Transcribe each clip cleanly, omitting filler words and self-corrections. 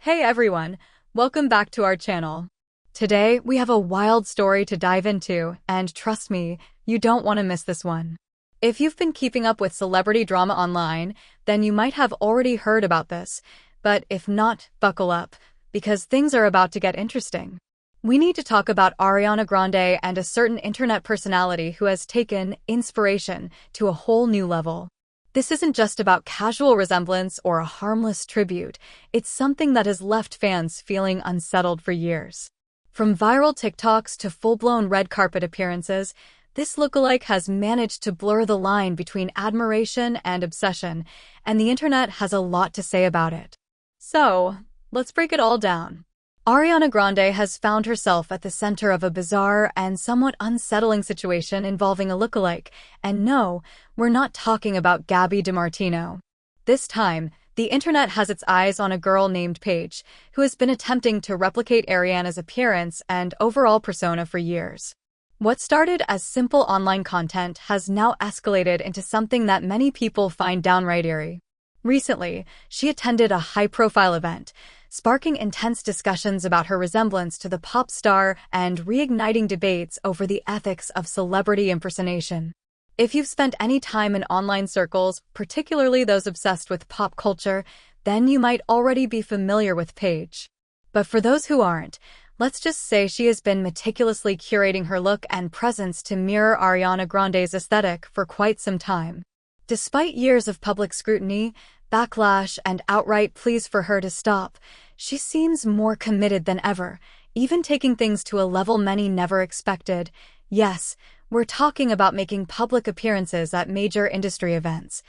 Hey everyone, welcome back to our channel. Today, we have a wild story to dive into, and trust me, you don't want to miss this one. If you've been keeping up with celebrity drama online, then you might have already heard about this, but if not, buckle up, because things are about to get interesting. We need to talk about Ariana Grande and a certain internet personality who has taken inspiration to a whole new level. This isn't just about casual resemblance or a harmless tribute, it's something that has left fans feeling unsettled for years. From viral TikToks to full-blown red carpet appearances, this lookalike has managed to blur the line between admiration and obsession, and the internet has a lot to say about it. So, let's break it all down. Ariana Grande has found herself at the center of a bizarre and somewhat unsettling situation involving a lookalike, and no, we're not talking about Gabby DiMartino. This time, the internet has its eyes on a girl named Paige, who has been attempting to replicate Ariana's appearance and overall persona for years. What started as simple online content has now escalated into something that many people find downright eerie. Recently, she attended a high-profile event, sparking intense discussions about her resemblance to the pop star and reigniting debates over the ethics of celebrity impersonation. If you've spent any time in online circles, particularly those obsessed with pop culture, then you might already be familiar with Paige. But for those who aren't, let's just say she has been meticulously curating her look and presence to mirror Ariana Grande's aesthetic for quite some time. Despite years of public scrutiny, backlash, and outright pleas for her to stop, she seems more committed than ever, even taking things to a level many never expected. Yes, we're talking about making public appearances at major industry events,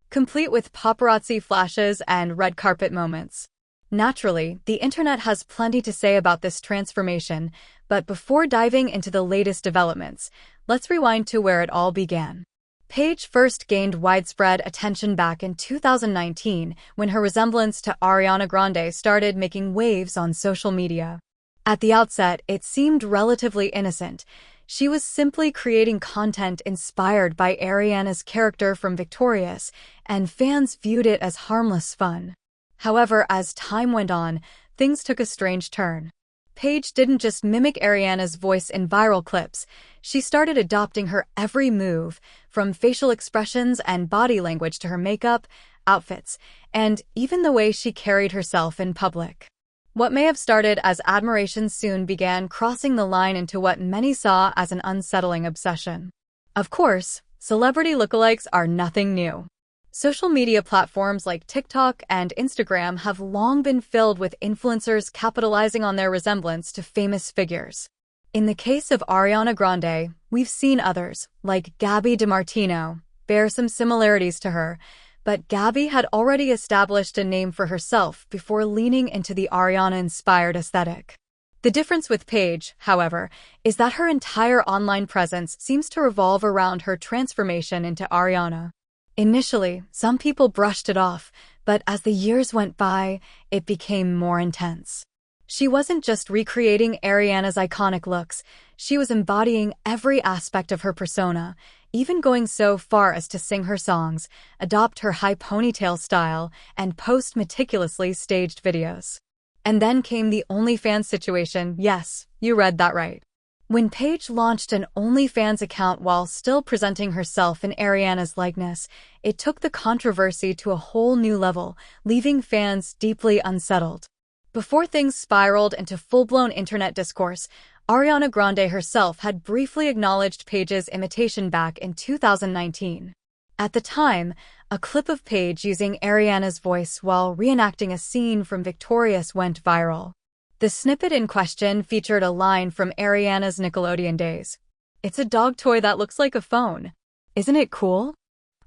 complete with paparazzi flashes and red carpet moments. Naturally, the internet has plenty to say about this transformation, but before diving into the latest developments, let's rewind to where it all began. Paige first gained widespread attention back in 2019 when her resemblance to Ariana Grande started making waves on social media. At the outset, it seemed relatively innocent. She was simply creating content inspired by Ariana's character from Victorious, and fans viewed it as harmless fun. However, as time went on, things took a strange turn. Paige didn't just mimic Ariana's voice in viral clips, she started adopting her every move, from facial expressions and body language to her makeup, outfits, and even the way she carried herself in public. What may have started as admiration soon began crossing the line into what many saw as an unsettling obsession. Of course, celebrity lookalikes are nothing new. Social media platforms like TikTok and Instagram have long been filled with influencers capitalizing on their resemblance to famous figures. In the case of Ariana Grande, we've seen others, like Gabby DiMartino, bear some similarities to her, but Gabby had already established a name for herself before leaning into the Ariana-inspired aesthetic. The difference with Paige, however, is that her entire online presence seems to revolve around her transformation into Ariana. Initially, some people brushed it off, but as the years went by, it became more intense. She wasn't just recreating Ariana's iconic looks, she was embodying every aspect of her persona, even going so far as to sing her songs, adopt her high ponytail style, and post meticulously staged videos. And then came the OnlyFans situation. Yes, you read that right. When Paige launched an OnlyFans account while still presenting herself in Ariana's likeness, it took the controversy to a whole new level, leaving fans deeply unsettled. Before things spiraled into full-blown internet discourse, Ariana Grande herself had briefly acknowledged Paige's imitation back in 2019. At the time, a clip of Paige using Ariana's voice while reenacting a scene from Victorious went viral. The snippet in question featured a line from Ariana's Nickelodeon days. "It's a dog toy that looks like a phone. Isn't it cool?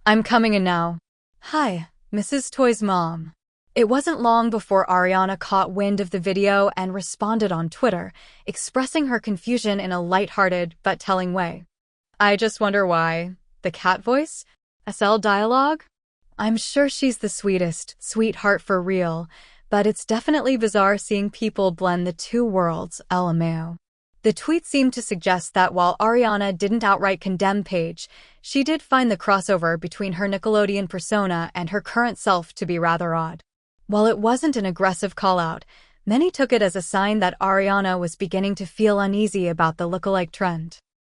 I'm coming in now. Hi, Mrs. Toy's mom." It wasn't long before Ariana caught wind of the video and responded on Twitter, expressing her confusion in a lighthearted but telling way. "I just wonder why. The cat voice? SL dialogue? I'm sure she's the sweetest, sweetheart for real, but it's definitely bizarre seeing people blend the two worlds, LMAO." The tweet seemed to suggest that while Ariana didn't outright condemn Paige, she did find the crossover between her Nickelodeon persona and her current self to be rather odd. While it wasn't an aggressive call-out, many took it as a sign that Ariana was beginning to feel uneasy about the lookalike trend.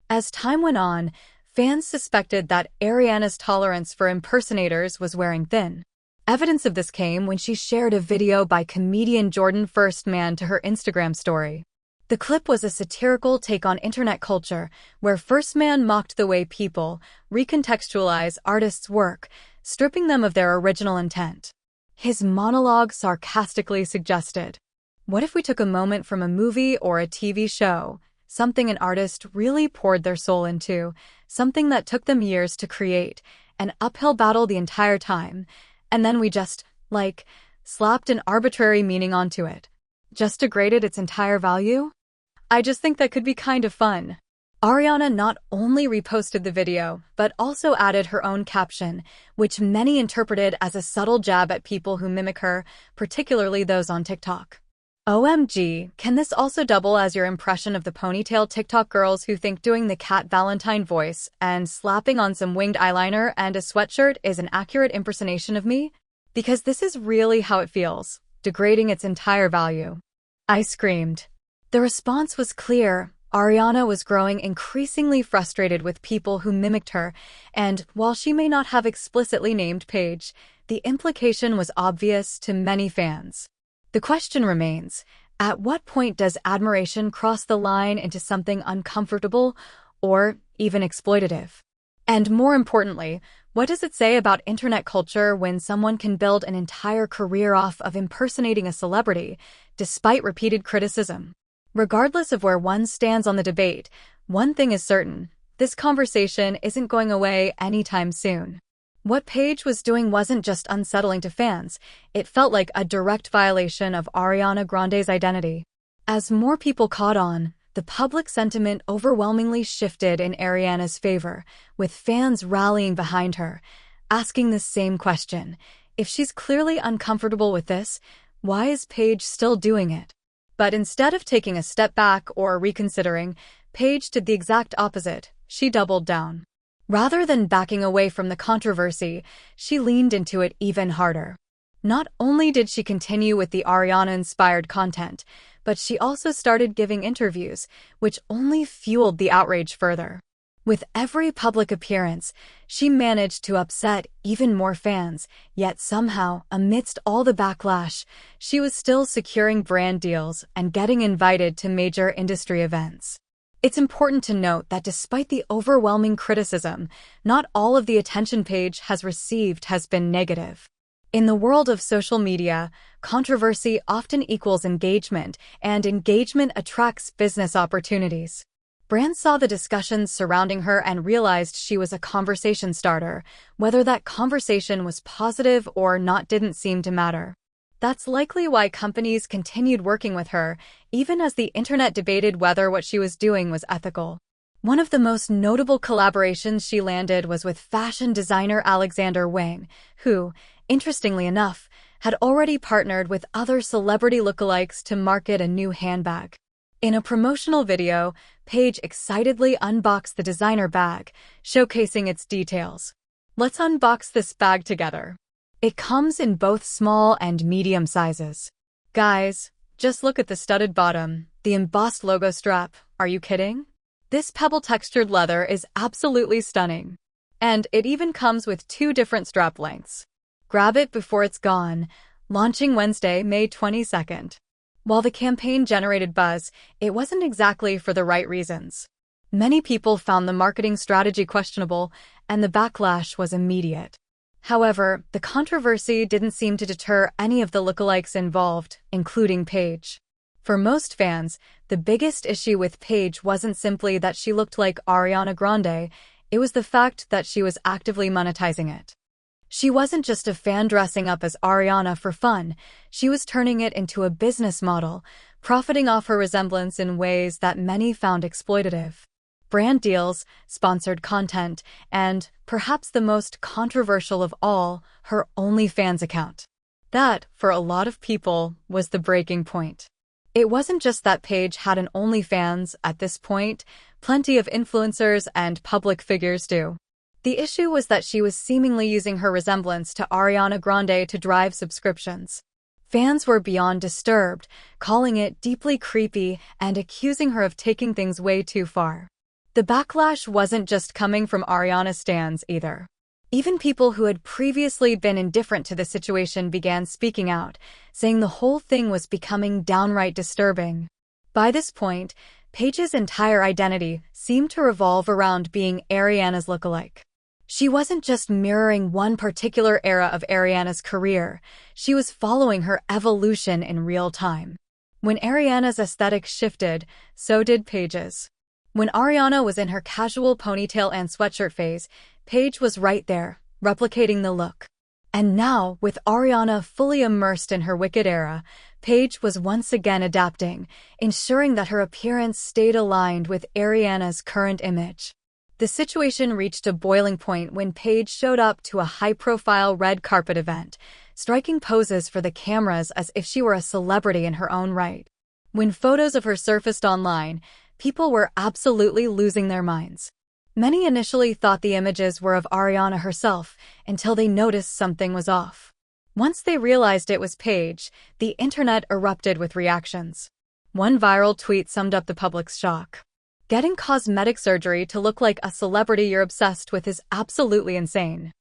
As time went on, fans suspected that Ariana's tolerance for impersonators was wearing thin. Evidence of this came when she shared a video by comedian Jordan Firstman to her Instagram story. The clip was a satirical take on internet culture, where Firstman mocked the way people recontextualize artists' work, stripping them of their original intent. His monologue sarcastically suggested, "What if we took a moment from a movie or a TV show, something an artist really poured their soul into, something that took them years to create, an uphill battle the entire time, and then we just, slapped an arbitrary meaning onto it? Just degraded its entire value?" I just think that could be kind of fun. Ariana not only reposted the video, but also added her own caption, which many interpreted as a subtle jab at people who mimic her, particularly those on TikTok. OMG, can this also double as your impression of the ponytail TikTok girls who think doing the Cat Valentine voice and slapping on some winged eyeliner and a sweatshirt is an accurate impersonation of me? Because this is really how it feels, degrading its entire value. I screamed. The response was clear. Ariana was growing increasingly frustrated with people who mimicked her, and while she may not have explicitly named Paige, the implication was obvious to many fans. The question remains, at what point does admiration cross the line into something uncomfortable or even exploitative? And more importantly, what does it say about internet culture when someone can build an entire career off of impersonating a celebrity, despite repeated criticism? Regardless of where one stands on the debate, one thing is certain, this conversation isn't going away anytime soon. What Paige was doing wasn't just unsettling to fans, it felt like a direct violation of Ariana Grande's identity. As more people caught on, the public sentiment overwhelmingly shifted in Ariana's favor, with fans rallying behind her, asking the same question. If she's clearly uncomfortable with this, why is Paige still doing it? But instead of taking a step back or reconsidering, Paige did the exact opposite. She doubled down. Rather than backing away from the controversy, she leaned into it even harder. Not only did she continue with the Ariana-inspired content, but she also started giving interviews, which only fueled the outrage further. With every public appearance, she managed to upset even more fans, yet somehow, amidst all the backlash, she was still securing brand deals and getting invited to major industry events. It's important to note that despite the overwhelming criticism, not all of the attention Paige has received has been negative. In the world of social media, controversy often equals engagement, and engagement attracts business opportunities. Brands saw the discussions surrounding her and realized she was a conversation starter. Whether that conversation was positive or not didn't seem to matter. That's likely why companies continued working with her, even as the internet debated whether what she was doing was ethical. One of the most notable collaborations she landed was with fashion designer Alexander Wang, who, interestingly enough, had already partnered with other celebrity lookalikes to market a new handbag. In a promotional video, Paige excitedly unboxed the designer bag, showcasing its details. Let's unbox this bag together. It comes in both small and medium sizes. Guys, just look at the studded bottom, the embossed logo strap. Are you kidding? This pebble-textured leather is absolutely stunning. And it even comes with 2 different strap lengths. Grab it before it's gone. Launching Wednesday, May 22nd. While the campaign generated buzz, it wasn't exactly for the right reasons. Many people found the marketing strategy questionable, and the backlash was immediate. However, the controversy didn't seem to deter any of the lookalikes involved, including Paige. For most fans, the biggest issue with Paige wasn't simply that she looked like Ariana Grande, it was the fact that she was actively monetizing it. She wasn't just a fan dressing up as Ariana for fun, she was turning it into a business model, profiting off her resemblance in ways that many found exploitative. Brand deals, sponsored content, and, perhaps the most controversial of all, her OnlyFans account. That, for a lot of people, was the breaking point. It wasn't just that Paige had an OnlyFans at this point, plenty of influencers and public figures do. The issue was that she was seemingly using her resemblance to Ariana Grande to drive subscriptions. Fans were beyond disturbed, calling it deeply creepy and accusing her of taking things way too far. The backlash wasn't just coming from Ariana stans either. Even people who had previously been indifferent to the situation began speaking out, saying the whole thing was becoming downright disturbing. By this point, Paige's entire identity seemed to revolve around being Ariana's lookalike. She wasn't just mirroring one particular era of Ariana's career, she was following her evolution in real time. When Ariana's aesthetic shifted, so did Paige's. When Ariana was in her casual ponytail and sweatshirt phase, Paige was right there, replicating the look. And now, with Ariana fully immersed in her Wicked era, Paige was once again adapting, ensuring that her appearance stayed aligned with Ariana's current image. The situation reached a boiling point when Paige showed up to a high-profile red carpet event, striking poses for the cameras as if she were a celebrity in her own right. When photos of her surfaced online, people were absolutely losing their minds. Many initially thought the images were of Ariana herself until they noticed something was off. Once they realized it was Paige, the internet erupted with reactions. One viral tweet summed up the public's shock. Getting cosmetic surgery to look like a celebrity you're obsessed with is absolutely insane.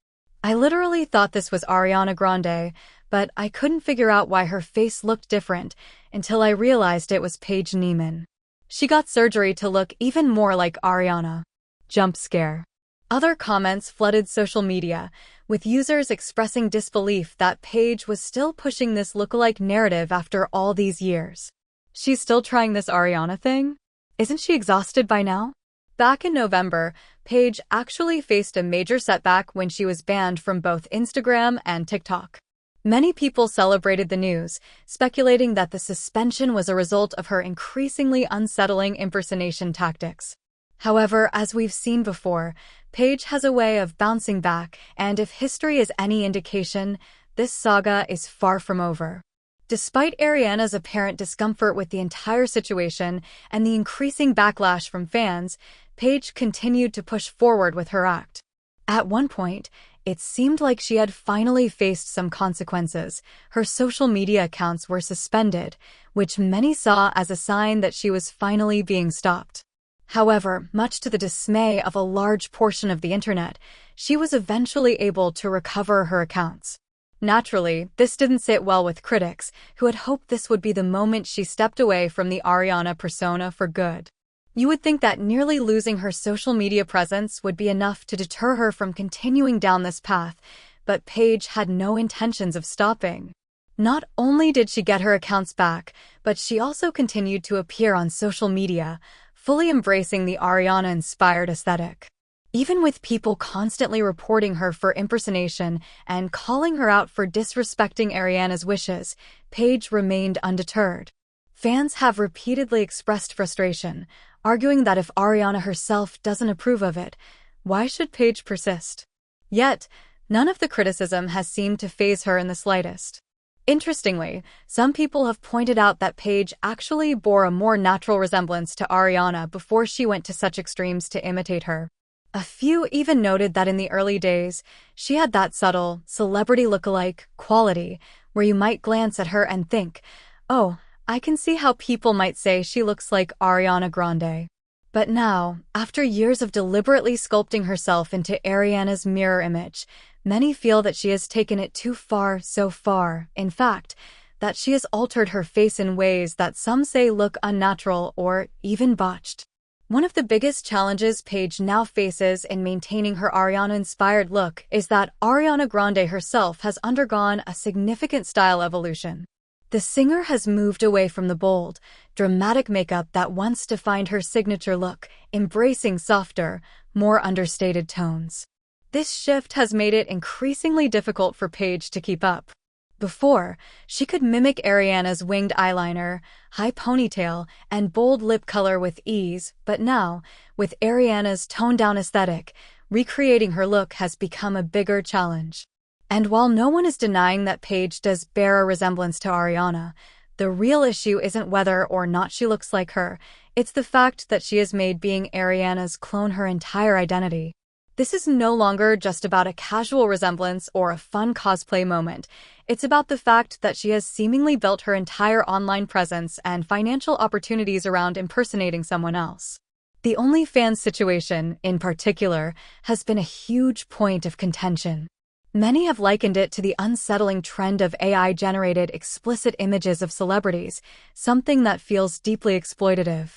I literally thought this was Ariana Grande, but I couldn't figure out why her face looked different until I realized it was Paige Neiman. She got surgery to look even more like Ariana. Jump scare. Other comments flooded social media, with users expressing disbelief that Paige was still pushing this lookalike narrative after all these years. She's still trying this Ariana thing? Isn't she exhausted by now? Back in November, Paige actually faced a major setback when she was banned from both Instagram and TikTok. Many people celebrated the news, speculating that the suspension was a result of her increasingly unsettling impersonation tactics. However, as we've seen before, Paige has a way of bouncing back, and if history is any indication, this saga is far from over. Despite Ariana's apparent discomfort with the entire situation and the increasing backlash from fans, Paige continued to push forward with her act. At one point, it seemed like she had finally faced some consequences. Her social media accounts were suspended, which many saw as a sign that she was finally being stopped. However, much to the dismay of a large portion of the internet, she was eventually able to recover her accounts. Naturally, this didn't sit well with critics, who had hoped this would be the moment she stepped away from the Ariana persona for good. You would think that nearly losing her social media presence would be enough to deter her from continuing down this path, but Paige had no intentions of stopping. Not only did she get her accounts back, but she also continued to appear on social media, fully embracing the Ariana-inspired aesthetic. Even with people constantly reporting her for impersonation and calling her out for disrespecting Ariana's wishes, Paige remained undeterred. Fans have repeatedly expressed frustration, arguing that if Ariana herself doesn't approve of it, why should Paige persist? Yet, none of the criticism has seemed to faze her in the slightest. Interestingly, some people have pointed out that Paige actually bore a more natural resemblance to Ariana before she went to such extremes to imitate her. A few even noted that in the early days, she had that subtle, celebrity lookalike quality where you might glance at her and think, oh, I can see how people might say she looks like Ariana Grande. But now, after years of deliberately sculpting herself into Ariana's mirror image, many feel that she has taken it too far so far, in fact, that she has altered her face in ways that some say look unnatural or even botched. One of the biggest challenges Paige now faces in maintaining her Ariana-inspired look is that Ariana Grande herself has undergone a significant style evolution. The singer has moved away from the bold, dramatic makeup that once defined her signature look, embracing softer, more understated tones. This shift has made it increasingly difficult for Paige to keep up. Before, she could mimic Ariana's winged eyeliner, high ponytail, and bold lip color with ease, but now, with Ariana's toned-down aesthetic, recreating her look has become a bigger challenge. And while no one is denying that Paige does bear a resemblance to Ariana, the real issue isn't whether or not she looks like her, it's the fact that she has made being Ariana's clone her entire identity. This is no longer just about a casual resemblance or a fun cosplay moment. It's about the fact that she has seemingly built her entire online presence and financial opportunities around impersonating someone else. The OnlyFans situation, in particular, has been a huge point of contention. Many have likened it to the unsettling trend of AI-generated explicit images of celebrities, something that feels deeply exploitative.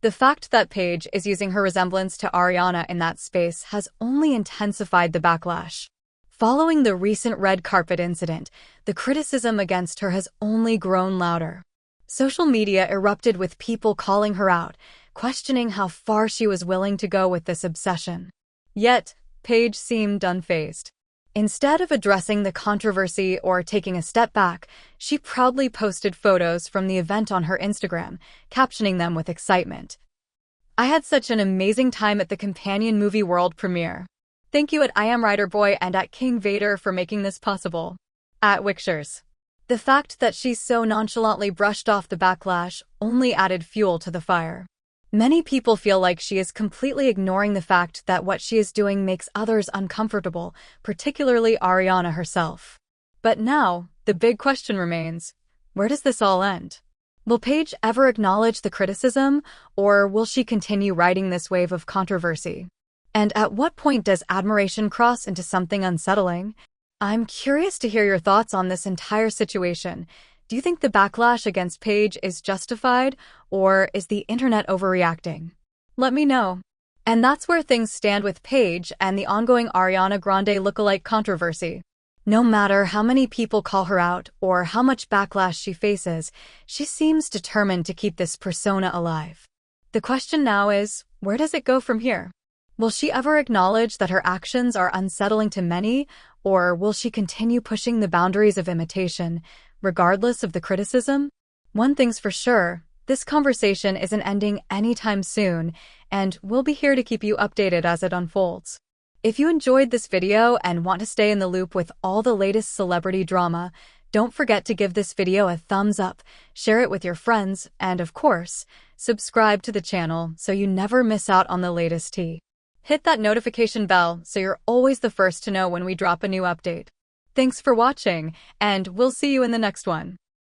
The fact that Paige is using her resemblance to Ariana in that space has only intensified the backlash. Following the recent red carpet incident, the criticism against her has only grown louder. Social media erupted with people calling her out, questioning how far she was willing to go with this obsession. Yet, Paige seemed unfazed. Instead of addressing the controversy or taking a step back, she proudly posted photos from the event on her Instagram, captioning them with excitement. "I had such an amazing time at the Companion Movie World premiere. Thank you at I Am Writer Boy and at King Vader for making this possible." At Wictures. The fact that she so nonchalantly brushed off the backlash only added fuel to the fire. Many people feel like she is completely ignoring the fact that what she is doing makes others uncomfortable, particularly Ariana herself. But now, the big question remains, where does this all end? Will Paige ever acknowledge the criticism, or will she continue riding this wave of controversy? And at what point does admiration cross into something unsettling? I'm curious to hear your thoughts on this entire situation. Do you think the backlash against Paige is justified, or is the internet overreacting? Let me know. And that's where things stand with Paige and the ongoing Ariana Grande lookalike controversy. No matter how many people call her out or how much backlash she faces, she seems determined to keep this persona alive. The question now is, where does it go from here? Will she ever acknowledge that her actions are unsettling to many, or will she continue pushing the boundaries of imitation, regardless of the criticism? One thing's for sure, this conversation isn't ending anytime soon, and we'll be here to keep you updated as it unfolds. If you enjoyed this video and want to stay in the loop with all the latest celebrity drama, don't forget to give this video a thumbs up, share it with your friends, and of course, subscribe to the channel so you never miss out on the latest tea. Hit that notification bell so you're always the first to know when we drop a new update. Thanks for watching, and we'll see you in the next one.